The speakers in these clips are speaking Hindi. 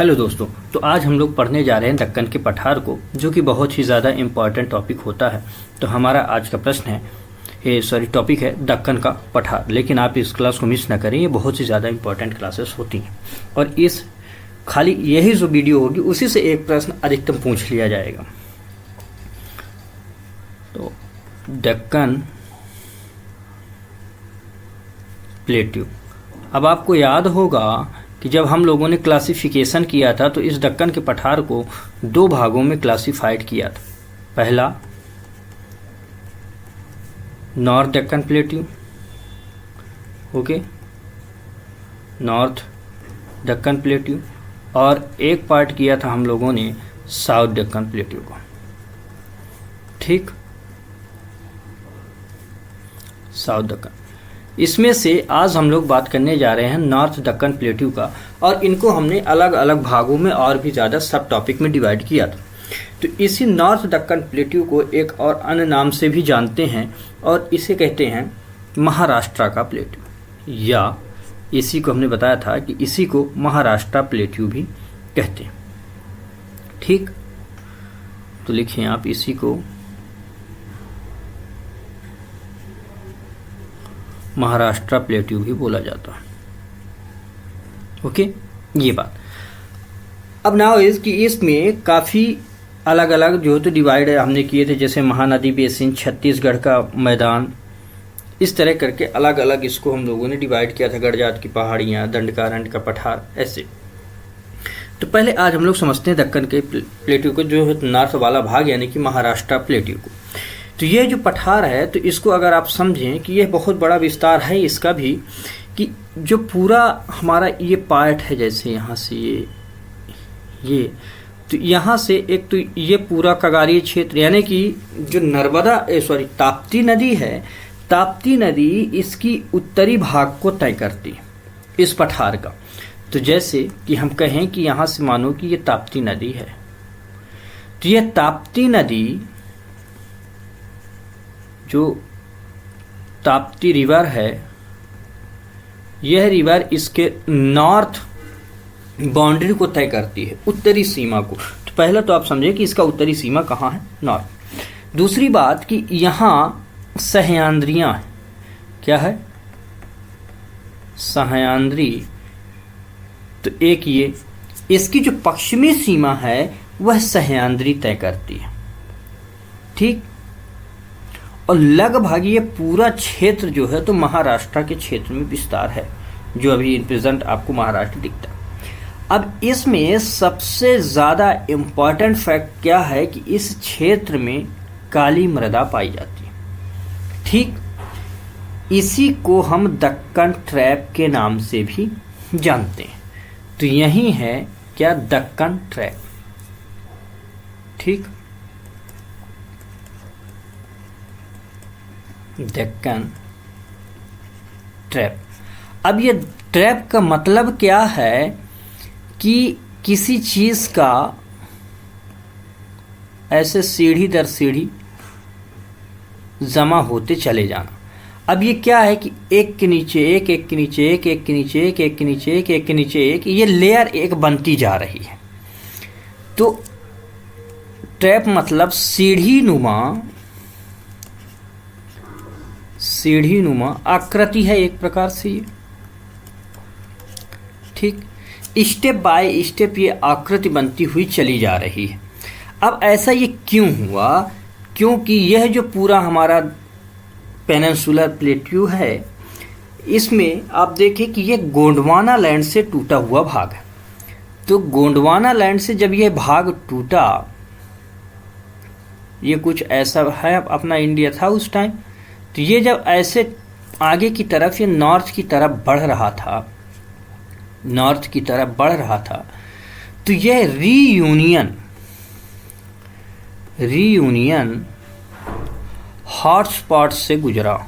हेलो दोस्तों, तो आज हम लोग पढ़ने जा रहे हैं दक्कन के पठार को, जो कि बहुत ही ज़्यादा इम्पॉर्टेंट टॉपिक होता है। तो हमारा आज का प्रश्न है टॉपिक है दक्कन का पठार। लेकिन आप इस क्लास को मिस ना करें, ये बहुत ही ज़्यादा इम्पॉर्टेंट क्लासेस होती हैं और इस खाली यही जो वीडियो होगी उसी से एक प्रश्न अधिकतम पूछ लिया जाएगा। तो दक्कन प्लेट्यू, अब आपको याद होगा कि जब हम लोगों ने क्लासिफिकेशन किया था तो इस दक्कन के पठार को दो भागों में क्लासिफाइड किया था। पहला north Deccan plateau, okay, north Deccan plateau, और एक पार्ट किया था हम लोगों ने साउथ दक्कन प्लेट्यू को। ठीक, साउथ दक्कन। इसमें से आज हम लोग बात करने जा रहे हैं नॉर्थ दक्कन प्लेट्यू का, और इनको हमने अलग अलग भागों में और भी ज़्यादा सब टॉपिक में डिवाइड किया था। तो इसी नॉर्थ दक्कन प्लेट्यू को एक और अन्य नाम से भी जानते हैं और इसे कहते हैं महाराष्ट्र का प्लेट्यू, या इसी को हमने बताया था कि इसी को महाराष्ट्र प्लेट्यू भी कहते हैं। ठीक, तो लिखें आप इसी को महाराष्ट्र प्लेट्यू भी बोला जाता है। ओके, ये बात। अब नाउ इज कि इसमें काफ़ी अलग अलग जो तो डिवाइड हमने किए थे, जैसे महानदी बेसिन, छत्तीसगढ़ का मैदान, इस तरह करके अलग अलग इसको हम लोगों ने डिवाइड किया था। गड़जात की पहाड़ियाँ, दंडकारण्य का पठार, ऐसे। तो पहले आज हम लोग समझते हैं दक्कन के प्लेट्यू को, जो है नॉर्थ वाला भाग, यानी कि महाराष्ट्र प्लेट्यू को। तो ये जो पठार है, तो इसको अगर आप समझें कि यह बहुत बड़ा विस्तार है इसका भी, कि जो पूरा हमारा ये पार्ट है, जैसे यहाँ से ये तो यहाँ से एक तो ये पूरा कगारी क्षेत्र, यानी कि जो ताप्ती नदी है, ताप्ती नदी इसकी उत्तरी भाग को तय करती है इस पठार का। तो जैसे कि हम कहें कि यहाँ से मानो कि ये ताप्ती नदी है, तो ये ताप्ती नदी, जो ताप्ती रिवर है, यह रिवर इसके नॉर्थ बाउंड्री को तय करती है, उत्तरी सीमा को। तो पहला तो आप समझे कि इसका उत्तरी सीमा कहाँ है, नॉर्थ। दूसरी बात कि यहाँ सह्याद्रियाँ हैं, क्या है, सह्याद्री। तो एक ये इसकी जो पश्चिमी सीमा है वह सह्याद्री तय करती है। ठीक, और लगभग ये पूरा क्षेत्र जो है तो महाराष्ट्र के क्षेत्र में विस्तार है, जो अभी इन प्रेजेंट आपको महाराष्ट्र दिखता है। अब इसमें सबसे ज़्यादा इम्पॉर्टेंट फैक्ट क्या है कि इस क्षेत्र में काली मृदा पाई जाती है। ठीक, इसी को हम दक्कन ट्रैप के नाम से भी जानते हैं। तो यही है क्या, दक्कन ट्रैप। ठीक, दक्कन ट्रैप। अब ये ट्रैप का मतलब क्या है कि किसी चीज का ऐसे सीढ़ी दर सीढ़ी जमा होते चले जाना। अब ये क्या है कि एक के नीचे एक, एक के नीचे एक, एक के नीचे एक, एक के नीचे एक, एक के नीचे एक, ये लेयर एक बनती जा रही है। तो ट्रैप मतलब सीढ़ी नुमा आकृति है एक प्रकार से ये। ठीक, स्टेप बाय स्टेप ये आकृति बनती हुई चली जा रही है। अब ऐसा ये क्यों हुआ? क्योंकि यह जो पूरा हमारा पेनिनसुलर प्लेट्यू है, इसमें आप देखें कि यह गोंडवाना लैंड से टूटा हुआ भाग है। तो गोंडवाना लैंड से जब यह भाग टूटा, ये कुछ ऐसा है, अपना इंडिया था उस टाइम, तो ये जब ऐसे आगे की तरफ ये नॉर्थ की तरफ बढ़ रहा था, तो यह रीयूनियन हॉटस्पॉट से गुजरा।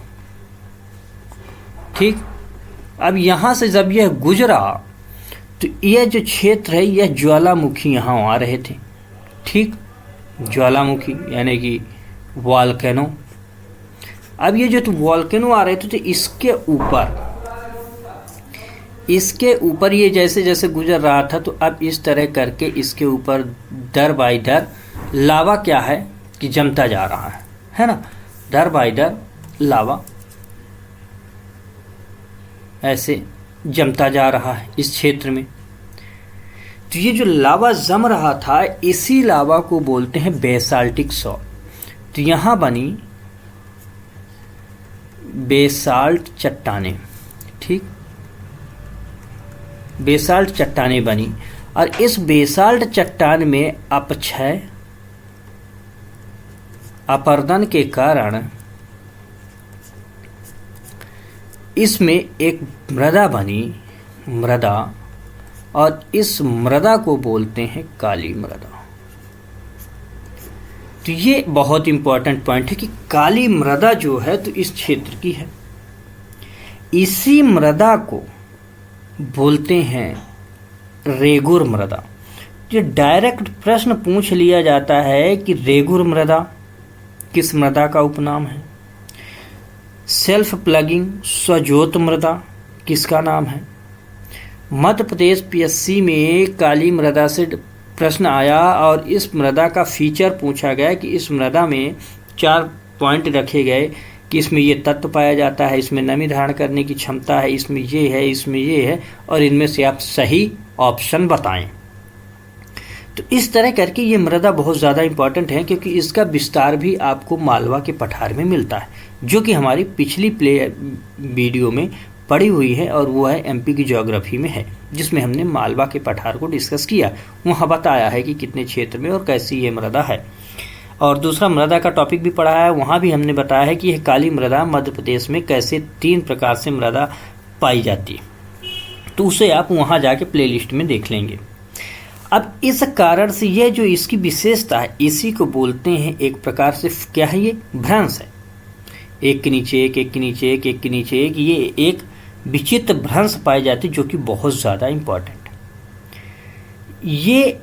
ठीक, अब यहाँ से जब यह गुजरा तो यह जो क्षेत्र है, यह ज्वालामुखी यहाँ आ रहे थे। ठीक, ज्वालामुखी यानी कि वॉल्केनो। अब ये जो वॉल्केनो आ रहे थे तो इसके ऊपर इसके ऊपर ये जैसे जैसे गुजर रहा था, तो अब इस तरह करके इसके ऊपर दर बाई दर लावा क्या है कि जमता जा रहा है ना। दर बाई दर लावा ऐसे जमता जा रहा है इस क्षेत्र में। तो ये जो लावा जम रहा था, इसी लावा को बोलते हैं बेसाल्टिक सॉल्ट। तो यहां बनी बेसाल्ट चट्टानें, ठीक, बेसाल्ट चट्टानें बनी। और इस बेसाल्ट चट्टान में अपक्षय, अपर्दन के कारण इसमें एक मृदा बनी, मृदा, और इस मृदा को बोलते हैं काली मृदा। तो ये बहुत इंपॉर्टेंट पॉइंट है कि काली मृदा जो है तो इस क्षेत्र की है। इसी मृदा को बोलते हैं रेगुर मृदा। जो डायरेक्ट प्रश्न पूछ लिया जाता है कि रेगुर मृदा किस मृदा का उपनाम है, सेल्फ प्लगिंग स्वजोत मृदा किसका नाम है। मध्य प्रदेश पीएससी में काली मृदा से प्रश्न आया और इस मृदा का फीचर पूछा गया कि इस मृदा में 4 पॉइंट रखे गए कि इसमें ये तत्व पाया जाता है, इसमें नमी धारण करने की क्षमता है, इसमें ये है, इसमें ये है, और इनमें से आप सही ऑप्शन बताएं। तो इस तरह करके ये मृदा बहुत ज़्यादा इंपॉर्टेंट है, क्योंकि इसका विस्तार भी आपको मालवा के पठार में मिलता है, जो कि हमारी पिछली वीडियो में पड़ी हुई है, और वो है एमपी की ज्योग्राफी में है, जिसमें हमने मालवा के पठार को डिस्कस किया। वहाँ बताया है कि कितने क्षेत्र में और कैसी ये मृदा है। और दूसरा मृदा का टॉपिक भी पढ़ा है, वहाँ भी हमने बताया है कि यह काली मृदा मध्य प्रदेश में कैसे 3 प्रकार से मृदा पाई जाती है। तो उसे आप वहाँ जाके प्लेलिस्ट में देख लेंगे। अब इस कारण से यह जो इसकी विशेषता है, इसी को बोलते हैं एक प्रकार से क्या है, ये भ्रंश है। एक के नीचे एक, एक के नीचे एक, एक के नीचे एक, ये एक विचित्र भ्रंश पाई जाती है, जो कि बहुत ज़्यादा इम्पॉर्टेंट है। ये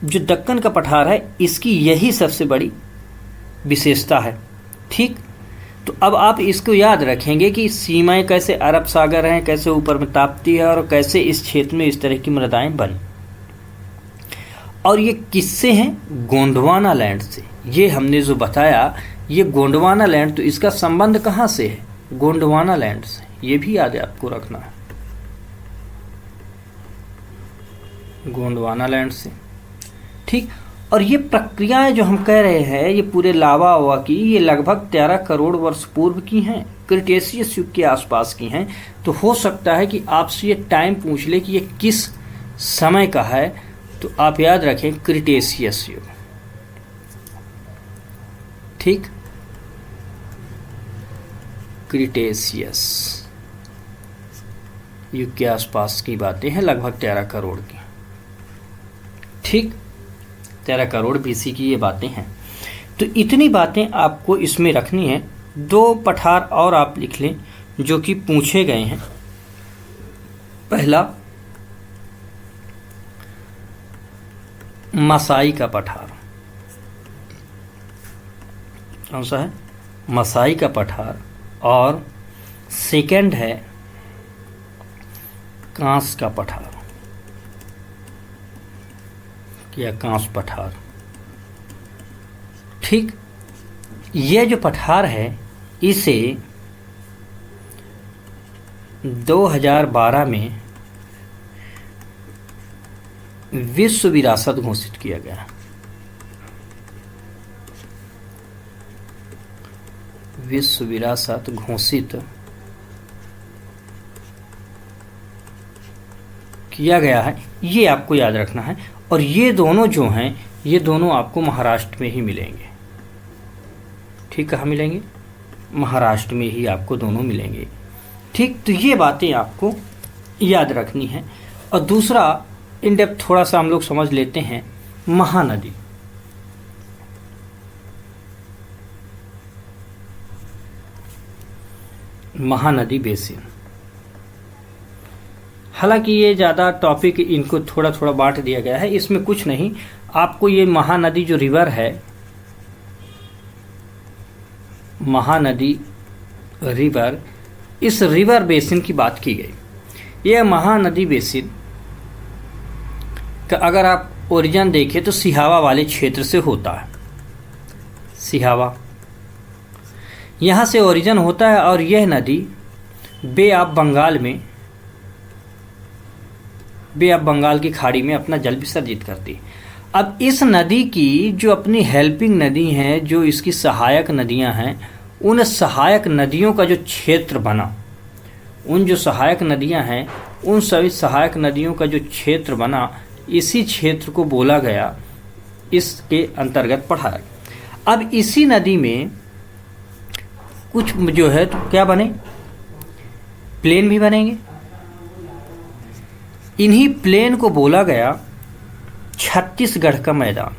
जो दक्कन का पठार है, इसकी यही सबसे बड़ी विशेषता है, ठीक। तो अब आप इसको याद रखेंगे कि सीमाएं कैसे अरब सागर हैं, कैसे ऊपर में ताप्ती है, और कैसे इस क्षेत्र में इस तरह की मृदाएं बनी। और ये किससे हैं? गोंडवाना लैंड से। ये हमने जो बताया, ये गोंडवाना लैंड, तो इसका संबंध कहाँ से है? गोंडवाना लैंड से। ये भी याद है आपको रखना है, गोंडवाना लैंड से, ठीक। और ये प्रक्रियाएं जो हम कह रहे हैं, ये पूरे लावा ओवा की, ये लगभग 13 करोड़ वर्ष पूर्व की हैं, क्रिटेशियस युग के आसपास की हैं। तो हो सकता है कि आपसे ये टाइम पूछ ले कि ये किस समय का है, तो आप याद रखें क्रिटेशियस युग, ठीक, क्रिटेशियस युग के आसपास की बातें हैं, लगभग 13 करोड़ की, ठीक, 13 करोड़ बीसी की ये बातें हैं। तो इतनी बातें आपको इसमें रखनी है। 2 पठार और आप लिख लें जो कि पूछे गए हैं। पहला मसाई का पठार, कौन सा है? मसाई का पठार। और सेकंड है कांस का पठार या कांस पठार, ठीक। ये जो पठार है, इसे 2012 में विश्व विरासत घोषित किया गया। विश्व विरासत घोषित किया गया है, ये आपको याद रखना है। और ये दोनों जो हैं, ये दोनों आपको महाराष्ट्र में ही मिलेंगे, ठीक। कहाँ मिलेंगे? महाराष्ट्र में ही आपको दोनों मिलेंगे, ठीक। तो ये बातें आपको याद रखनी है। और दूसरा इन डेप्थ थोड़ा सा हम लोग समझ लेते हैं, महानदी। महानदी बेसिन। हालांकि ये ज़्यादा टॉपिक, इनको थोड़ा थोड़ा बांट दिया गया है, इसमें कुछ नहीं। आपको ये महानदी जो रिवर है, महानदी रिवर, इस रिवर बेसिन की बात की गई। यह महानदी बेसिन का अगर आप ओरिजिन देखें तो सिहावा वाले क्षेत्र से होता है। सिहावा यहाँ से ओरिजिन होता है और यह नदी बे ऑफ बंगाल की खाड़ी में अपना जल विसर्जित करती है। अब इस नदी की जो अपनी हेल्पिंग नदी हैं, जो इसकी सहायक नदियां हैं, उन सहायक नदियों का जो क्षेत्र बना, उन जो सहायक नदियां हैं, उन सभी सहायक नदियों का जो क्षेत्र बना, इसी क्षेत्र को बोला गया, इसके अंतर्गत पढ़ा है। अब इसी नदी में कुछ जो है तो क्या बने, प्लेन भी बनेंगे। इन्हीं प्लेन को बोला गया छत्तीसगढ़ का मैदान,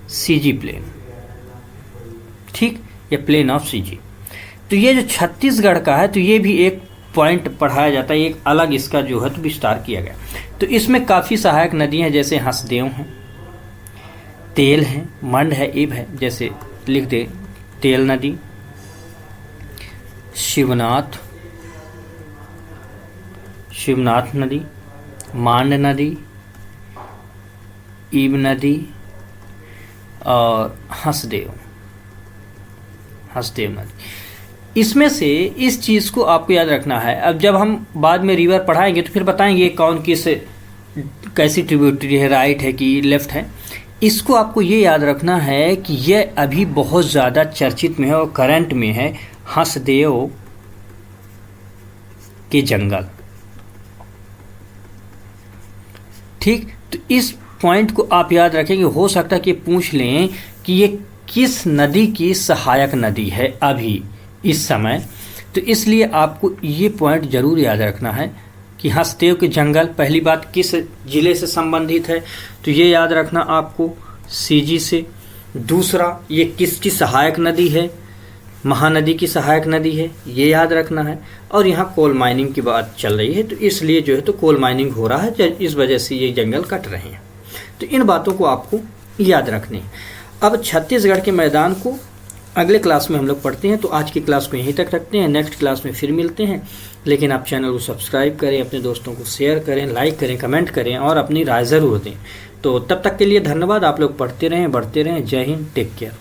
सीजी प्लेन। ठीक, ये प्लेन ऑफ सीजी। तो ये जो छत्तीसगढ़ का है, तो ये भी एक पॉइंट पढ़ाया जाता है, एक अलग इसका जो है तो विस्तार किया गया। तो इसमें काफ़ी सहायक नदियां हैं, जैसे हंसदेव हैं, तेल है, मंड है, इब है। जैसे लिख दे तेल नदी, शिवनाथ नदी, मांड नदी, ईब नदी और हंसदेव नदी। इसमें से इस चीज़ को आपको याद रखना है। अब जब हम बाद में रिवर पढ़ाएंगे तो फिर बताएंगे कौन किस कैसी ट्रिब्यूटरी है, राइट है कि लेफ्ट है। इसको आपको ये याद रखना है कि यह अभी बहुत ज़्यादा चर्चित में है और करंट में है, हंसदेव के जंगल। ठीक, तो इस पॉइंट को आप याद रखेंगे। हो सकता है कि पूछ लें कि ये किस नदी की सहायक नदी है अभी इस समय, तो इसलिए आपको ये पॉइंट जरूर याद रखना है कि हंसदेव के जंगल पहली बात किस जिले से संबंधित है, तो ये याद रखना आपको, सीजी से। दूसरा, ये किसकी सहायक नदी है, महानदी की सहायक नदी है, ये याद रखना है। और यहाँ कोल माइनिंग की बात चल रही है, तो इसलिए जो है तो कोल माइनिंग हो रहा है, इस वजह से ये जंगल कट रहे हैं। तो इन बातों को आपको याद रखनी है। अब छत्तीसगढ़ के मैदान को अगले क्लास में हम लोग पढ़ते हैं, तो आज की क्लास को यहीं तक रखते हैं। नेक्स्ट क्लास में फिर मिलते हैं। लेकिन आप चैनल को सब्सक्राइब करें, अपने दोस्तों को शेयर करें, लाइक करें, कमेंट करें और अपनी राय ज़रूर दें। तो तब तक के लिए धन्यवाद। आप लोग पढ़ते रहें, बढ़ते रहें। जय हिंद, टेक केयर।